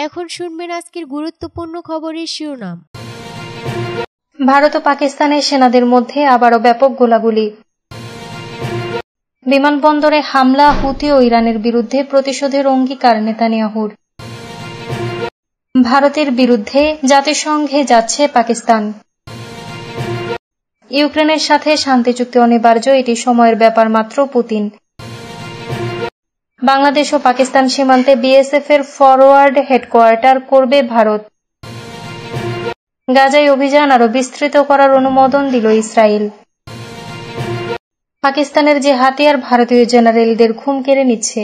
এখন শুনবেন আজকের গুরুত্বপূর্ণ খবরের শিরোনাম। ভারত ও পাকিস্তানের সেনাদের মধ্যে আবারও ব্যাপক গোলাগুলি। বিমানবন্দরে হামলা, হুথি ও ইরানের বিরুদ্ধে প্রতিশোধের অঙ্গীকার নেতানিয়াহুর। ভারতের বিরুদ্ধে জাতিসংঘে যাচ্ছে পাকিস্তান। ইউক্রেনের সাথে শান্তি চুক্তি অনিবার্য, এটি সময়ের ব্যাপার মাত্র, পুতিন। বাংলাদেশ ও পাকিস্তান সীমান্তে বিএসএফ এর ফরওয়ার্ড হেডকোয়ার্টার করবে ভারত। গাজায় অভিযান আরও বিস্তৃত করার অনুমোদন দিল ইসরায়েল। পাকিস্তানের যে হাতিয়ার ভারতীয় জেনারেলদের ঘুম কেড়ে নিচ্ছে।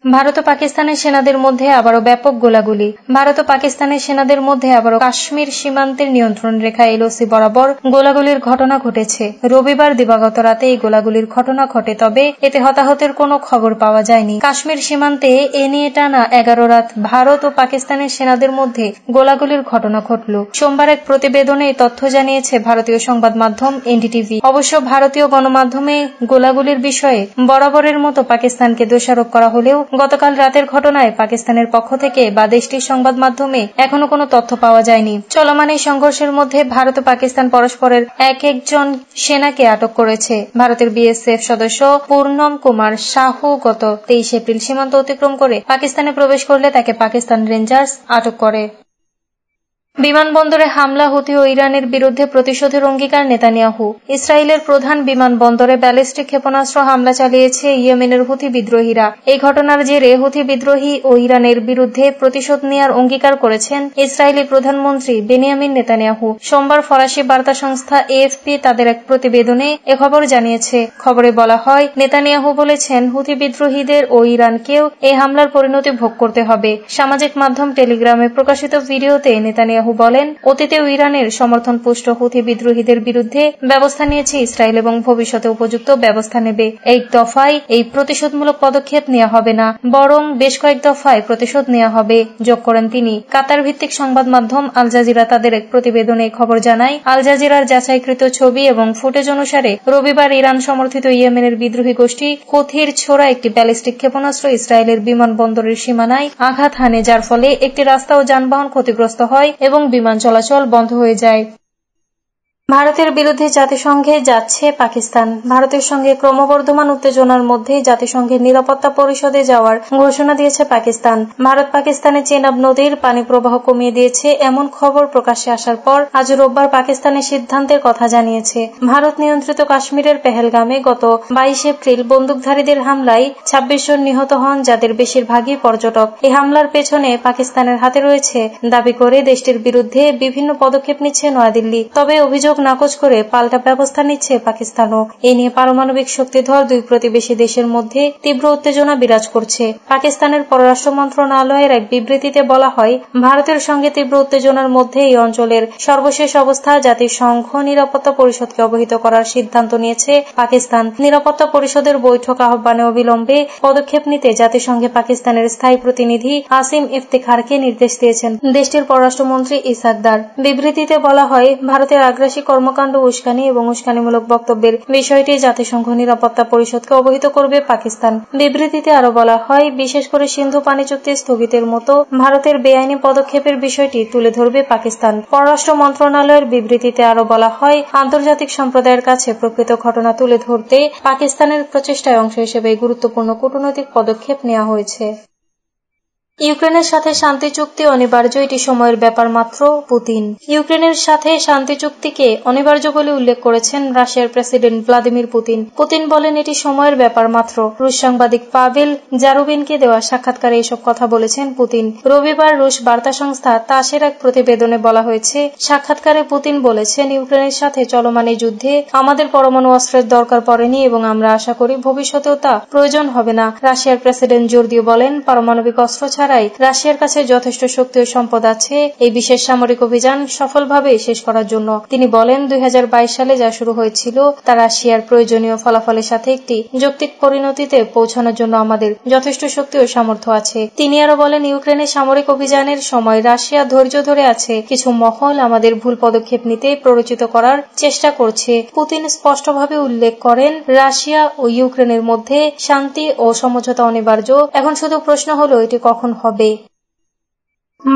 ভারত ও পাকিস্তানের সেনাদের মধ্যে আবারও ব্যাপক গোলাগুলি। ভারত ও পাকিস্তানের সেনাদের মধ্যে আবারও কাশ্মীর সীমান্তের নিয়ন্ত্রণ রেখা এলওসি বরাবর গোলাগুলির ঘটনা ঘটেছে। রবিবার দিবাগত রাতে এই গোলাগুলির ঘটনা ঘটে, তবে এতে হতাহতের কোনো খবর পাওয়া যায়নি। কাশ্মীর সীমান্তে এ নিয়ে টানা 11 রাত ভারত ও পাকিস্তানের সেনাদের মধ্যে গোলাগুলির ঘটনা ঘটল। সোমবার এক প্রতিবেদনে এই তথ্য জানিয়েছে ভারতীয় সংবাদ মাধ্যম এনডিটিভি। অবশ্য ভারতীয় গণমাধ্যমে গোলাগুলির বিষয়ে বরাবরের মতো পাকিস্তানকে দোষারোপ করা হলেও গতকাল রাতের ঘটনায় পাকিস্তানের পক্ষ থেকে বা দেশটির সংবাদ মাধ্যমে এখনো কোনো তথ্য পাওয়া যায়নি। চলমান এই সংঘর্ষের মধ্যে ভারত ও পাকিস্তান পরস্পরের একজন সেনাকে আটক করেছে। ভারতের বিএসএফ সদস্য পূর্ণম কুমার সাহু গত 23 এপ্রিল সীমান্ত অতিক্রম করে পাকিস্তানে প্রবেশ করলে তাকে পাকিস্তান রেঞ্জার্স আটক করে। বিমানবন্দরে হামলা, হুথি ও ইরানের বিরুদ্ধে প্রতিশোধের অঙ্গীকার নেতানিয়াহু। ইসরায়েলের প্রধান বিমানবন্দরে ব্যালিস্টিক ক্ষেপণাস্ত্র হামলা চালিয়েছে ইয়েমেনের হুথি বিদ্রোহীরা। এই ঘটনার জেরে হুথি বিদ্রোহী ও ইরানের বিরুদ্ধে প্রতিশোধ নেয়ার অঙ্গীকার করেছেন ইসরায়েলি প্রধানমন্ত্রী বেনিয়ামিন নেতানিয়াহু। সোমবার ফরাসি বার্তা সংস্থা এএফপি তাদের এক প্রতিবেদনে এ খবর জানিয়েছে। খবরে বলা হয়, নেতানিয়াহু বলেছেন, হুথি বিদ্রোহীদের ও ইরানকেও এই হামলার পরিণতি ভোগ করতে হবে। সামাজিক মাধ্যম টেলিগ্রামে প্রকাশিত ভিডিওতে নেতানিয়াহু বলেন, অতীতেও ইরানের সমর্থন পুষ্ট হুথি বিদ্রোহীদের বিরুদ্ধে ব্যবস্থা নিয়েছে ইসরায়েল এবং ভবিষ্যতে উপযুক্ত ব্যবস্থা নেবে। এই দফায় এই প্রতিশোধমূলক পদক্ষেপ নেওয়া হবে না, বরং বেশ কয়েক দফায় প্রতিশোধ নেওয়া হবে, যোগ করেন তিনি। কাতার ভিত্তিক সংবাদ মাধ্যম আল জাজিরা তাদের এক প্রতিবেদনে খবর জানায়, আল জাজিরার যাচাইকৃত ছবি এবং ফুটেজ অনুসারে রবিবার ইরান সমর্থিত ইয়েমেনের বিদ্রোহী গোষ্ঠী হুথির ছোড়া একটি ব্যালিস্টিক ক্ষেপণাস্ত্র ইসরায়েলের বিমানবন্দরের সীমানায় আঘাত হানে, যার ফলে একটি রাস্তা ও যানবাহন ক্ষতিগ্রস্ত হয় এবং বিমান চলাচল বন্ধ হয়ে যায়। ভারতের বিরুদ্ধে জাতিসংঘে যাচ্ছে পাকিস্তান। ভারতের সঙ্গে ক্রমবর্ধমান উত্তেজনার মধ্যে জাতিসংঘের নিরাপত্তা পরিষদে যাওয়ার ঘোষণা দিয়েছে পাকিস্তান। ভারত পাকিস্তানে চেনাব নদীর পানি প্রবাহ কমিয়ে দিয়েছে এমন খবর প্রকাশ্যে আসার পর আজ রোববার পাকিস্তানের সিদ্ধান্তের কথা জানিয়েছে। ভারত নিয়ন্ত্রিত কাশ্মীরের পেহেলগামে গত 22 এপ্রিল বন্দুকধারীদের হামলায় 26 জন নিহত হন, যাদের বেশিরভাগই পর্যটক। এই হামলার পেছনে পাকিস্তানের হাতে রয়েছে দাবি করে দেশটির বিরুদ্ধে বিভিন্ন পদক্ষেপ নিচ্ছে নয়াদিল্লি। তবে অভিযোগ নাকচ করে পাল্টা ব্যবস্থা নিচ্ছে পাকিস্তানও। এ নিয়ে পারমাণবিক শক্তিধর দুই প্রতিবেশী দেশের মধ্যে তীব্র উত্তেজনা বিরাজ করছে। পাকিস্তানের পররাষ্ট্র মন্ত্রণালয়ের এক বিবৃতিতে বলা হয়, ভারতের সঙ্গে তীব্র উত্তেজনার মধ্যে এই অঞ্চলের সর্বশেষ অবস্থা জাতিসংঘ নিরাপত্তা পরিষদকে অবহিত করার সিদ্ধান্ত নিয়েছে পাকিস্তান। নিরাপত্তা পরিষদের বৈঠক আহ্বানে অবিলম্বে পদক্ষেপ নিতে জাতিসংঘে পাকিস্তানের স্থায়ী প্রতিনিধি আসিম ইফতেখারকে নির্দেশ দিয়েছেন দেশটির পররাষ্ট্রমন্ত্রী ইসাক দার। বিবৃতিতে বলা হয়, ভারতের আগ্রাসী কর্মকাণ্ড, উস্কানি এবং উস্কানিমূলক বক্তব্যের বিষয়টি জাতিসংঘ নিরাপত্তা পরিষদকে অবহিত করবে পাকিস্তান। বিবৃতিতে আরো বলা হয়, বিশেষ করে সিন্ধু পানি চুক্তি স্থগিতের মতো ভারতের বেআইনি পদক্ষেপের বিষয়টি তুলে ধরবে পাকিস্তান। পররাষ্ট্র মন্ত্রণালয়ের বিবৃতিতে আরো বলা হয়, আন্তর্জাতিক সম্প্রদায়ের কাছে প্রকৃত ঘটনা তুলে ধরতে পাকিস্তানের প্রচেষ্টায় অংশ হিসেবে গুরুত্বপূর্ণ কূটনৈতিক পদক্ষেপ নেওয়া হয়েছে। ইউক্রেনের সাথে শান্তি চুক্তি অনিবার্য, এটি সময়ের ব্যাপার মাত্র, পুতিন। ইউক্রেনের সাথে শান্তি চুক্তিকে অনিবার্য বলে উল্লেখ করেছেন রাশিয়ার প্রেসিডেন্ট ভ্লাদিমির পুতিন। পুতিন বলেন, এটি সময়ের ব্যাপার মাত্র। রুশ সাংবাদিক পাভেল জারুবিনকে দেওয়া সাক্ষাৎকারে এসব কথা বলেছেন পুতিন। রবিবার রুশ বার্তা সংস্থা তাসের এক প্রতিবেদনে বলা হয়েছে, সাক্ষাৎকারে পুতিন বলেছেন, ইউক্রেনের সাথে চলমান এই যুদ্ধে আমাদের পরমাণু অস্ত্রের দরকার পড়েনি এবং আমরা আশা করি ভবিষ্যতেও তা প্রয়োজন হবে না। রাশিয়ার প্রেসিডেন্ট জোর দিয়ে বলেন, পারমাণবিক অস্ত্র ছাড়াই রাশিয়ার কাছে যথেষ্ট শক্তি ও সম্পদ আছে এই বিশেষ সামরিক অভিযান সফলভাবে শেষ করার জন্য। তিনি বলেন, 2022 সালে যা শুরু হয়েছিল তা রাশিয়ার প্রয়োজনীয় ফলাফলের সাথে একটি যৌক্তিক পরিণতিতে পৌঁছানোর জন্য আমাদের যথেষ্ট শক্তি ও সামর্থ্য আছে। তিনি আরো বলেন, ইউক্রেনের সামরিক অভিযানের সময় রাশিয়া ধৈর্য ধরে আছে। কিছু মহল আমাদের ভুল পদক্ষেপ নিতে প্ররোচিত করার চেষ্টা করছে। পুতিন স্পষ্টভাবে উল্লেখ করেন, রাশিয়া ও ইউক্রেনের মধ্যে শান্তি ও সমঝোতা অনিবার্য। এখন শুধু প্রশ্ন হলো এটি কখন হবে।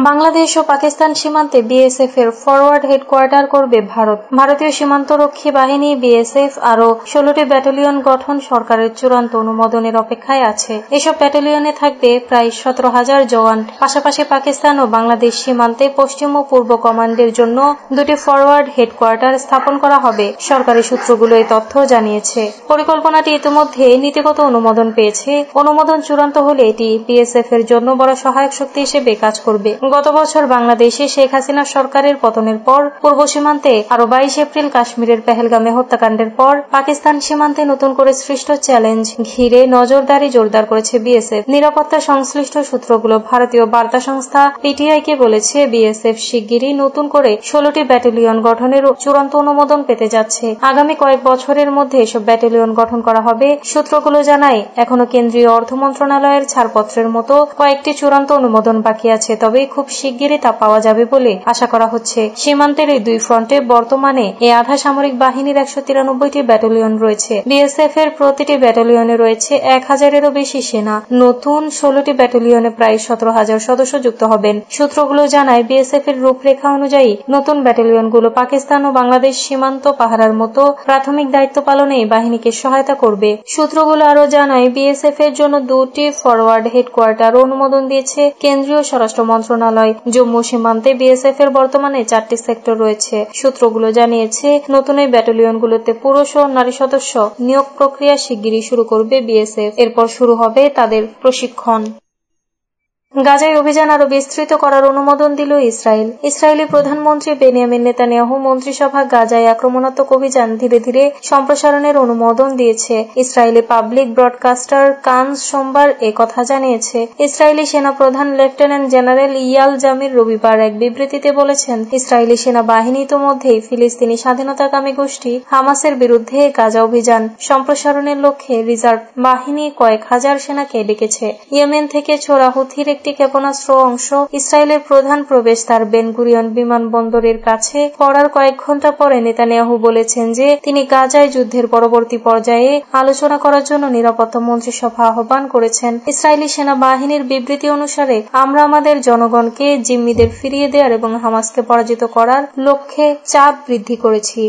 বাংলাদেশ ও পাকিস্তান সীমান্তে বিএসএফ এর ফরওয়ার্ড হেডকোয়ার্টার করবে ভারত। ভারতীয় সীমান্তরক্ষী বাহিনী বিএসএফ আরও 16টি ব্যাটালিয়ন গঠন সরকারের চূড়ান্ত অনুমোদনের অপেক্ষায় আছে। এসব ব্যাটালিয়নে থাকবে প্রায় 17,000 জওয়ান। পাশাপাশি পাকিস্তান ও বাংলাদেশ সীমান্তে পশ্চিম ও পূর্ব কমান্ডের জন্য দুটি ফরওয়ার্ড হেডকোয়ার্টার স্থাপন করা হবে। সরকারি সূত্রগুলো এই তথ্য জানিয়েছে। পরিকল্পনাটি ইতিমধ্যে নীতিগত অনুমোদন পেয়েছে। অনুমোদন চূড়ান্ত হলে এটি বিএসএফ এর জন্য বড় সহায়ক শক্তি হিসেবে কাজ করবে। গত বছর বাংলাদেশে শেখ হাসিনা সরকারের পতনের পর পূর্ব সীমান্তে আরো 22 এপ্রিল কাশ্মীরের পেহেলগামে হত্যাকাণ্ডের পর পাকিস্তান সীমান্তে নতুন করে সৃষ্ট চ্যালেঞ্জ ঘিরে নজরদারি জোরদার করেছে বিএসএফ। নিরাপত্তা সংশ্লিষ্ট সূত্রগুলো ভারতীয় বার্তা সংস্থা পিটিআইকে বলেছে, বিএসএফ শিগগিরই নতুন করে 16টি ব্যাটালিয়ন গঠনের চূড়ান্ত অনুমোদন পেতে যাচ্ছে। আগামী কয়েক বছরের মধ্যে এসব ব্যাটালিয়ন গঠন করা হবে। সূত্রগুলো জানায়, এখনো কেন্দ্রীয় অর্থ মন্ত্রণালয়ের ছাড়পত্রের মতো কয়েকটি চূড়ান্ত অনুমোদন বাকি আছে, তবে খুব শিগগিরই তা পাওয়া যাবে বলে আশা করা হচ্ছে। সীমান্তের এই দুই ফ্রন্টে বর্তমানে এই আধা সামরিক বাহিনীর 193টি ব্যাটালিয়ন রয়েছে। বিএসএফ এর প্রতিটি ব্যাটালিয়নে রয়েছে 1000-এরও বেশি সেনা। নতুন 16টি ব্যাটালিয়নে প্রায় 17,000 সদস্য যুক্ত হবেন। সূত্রগুলো জানায়, বিএসএফ এর রূপরেখা অনুযায়ী নতুন ব্যাটালিয়নগুলো পাকিস্তান ও বাংলাদেশ সীমান্ত পাহারার মতো প্রাথমিক দায়িত্ব পালনে এই বাহিনীকে সহায়তা করবে। সূত্রগুলো আরো জানায়, বিএসএফ এর জন্য দুটি ফরওয়ার্ড হেডকোয়ার্টার অনুমোদন দিয়েছে কেন্দ্রীয় স্বরাষ্ট্র মন্ত্রণালয়। জম্মু সীমান্তে বিএসএফ এর বর্তমানে 4টি সেক্টর রয়েছে। সূত্রগুলো জানিয়েছে, নতুন এই ব্যাটালিয়নগুলোতে পুরুষ ও নারী সদস্য নিয়োগ প্রক্রিয়া শিগগিরই শুরু করবে বিএসএফ। এরপর শুরু হবে তাদের প্রশিক্ষণ। গাজায় অভিযান আরো বিস্তৃত করার অনুমোদন দিল ইসরায়েল। ইসরায়েলি প্রধানমন্ত্রী বেনিয়ামিন নেতানিয়াহু মন্ত্রিসভা গাজায় আক্রমণাত্মক অভিযান ধীরে ধীরে সম্প্রসারণের অনুমোদন দিয়েছে। ইসরায়েলি পাবলিক ব্রডকাস্টার কান সোমবার কথা জানিয়েছে। ইসরায়েলি সেনা প্রধান লেফটেন্যান্ট জেনারেল ইয়াল জামির রবিবার এক বিবৃতিতে বলেছেন, ইসরায়েলি সেনাবাহিনী ইতোমধ্যেই ফিলিস্তিনি স্বাধীনতাকামী গোষ্ঠী হামাসের বিরুদ্ধে গাজা অভিযান সম্প্রসারণের লক্ষ্যে রিজার্ভ বাহিনী কয়েক হাজার সেনাকে ডেকেছে। ইয়েমেন থেকে ছোড়া হুথির একটি ক্ষেপণাস্ত্র অংশ ইসরায়েলের প্রধান প্রবেশদ্বার বেন গুরিয়ন বিমানবন্দরের কাছে পড়ার কয়েক ঘণ্টা পরে নেতানিয়াহু বলেছেন যে তিনি গাজায় যুদ্ধের পরবর্তী পর্যায়ে আলোচনা করার জন্য নিরাপত্তা মন্ত্রিসভা আহ্বান করেছেন। ইসরায়েলি সেনাবাহিনীর বিবৃতি অনুসারে, আমরা আমাদের জনগণকে জিম্মিদের ফিরিয়ে দেওয়ার এবং হামাসকে পরাজিত করার লক্ষ্যে চাপ বৃদ্ধি করেছি।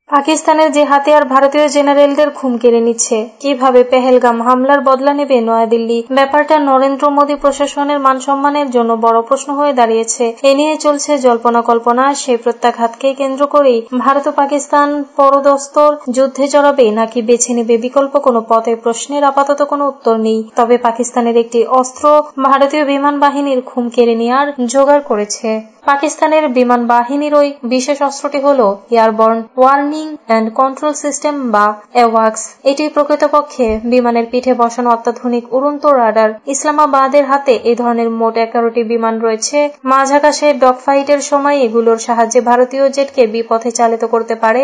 পাকিস্তানের যে হাতিয়ার ভারতীয় জেনারেলদের ঘুম কেড়ে নিচ্ছে, কিভাবে পেহেলগাম হামলার বদলা নেবে নয়াদিল্লি? ব্যাপারটা নরেন্দ্র মোদী প্রশাসনের মানসম্মানের জন্য বড় প্রশ্ন হয়ে দাঁড়িয়েছে। এ নিয়ে চলছে জল্পনা কল্পনা। সেই প্রত্যাঘাতকে কেন্দ্র করেই ভারত ও পাকিস্তান পরদস্তর যুদ্ধে জড়াবে নাকি বেছে নেবে বিকল্প কোনো পথের প্রশ্নের আপাতত কোনো উত্তর নেই। তবে পাকিস্তানের একটি অস্ত্র ভারতীয় বিমান বাহিনীর ঘুম কেড়ে নেওয়ার জোগাড় করেছে। পাকিস্তানের বিমান বাহিনীর ওই বিশেষ অস্ত্রটি হল airborne warning and control system বা এওয়াক্স। এটি প্রকৃতপক্ষে বিমানের পিঠে বসানো অত্যাধুনিক উড়ন্ত রাডার। ইসলামাবাদের হাতে এই ধরনের মোট 11টি বিমান রয়েছে। মাঝ আকাশে ডগ ফাইটের সময় এগুলোর সাহায্যে ভারতীয় জেটকে বিপথে চালিত করতে পারে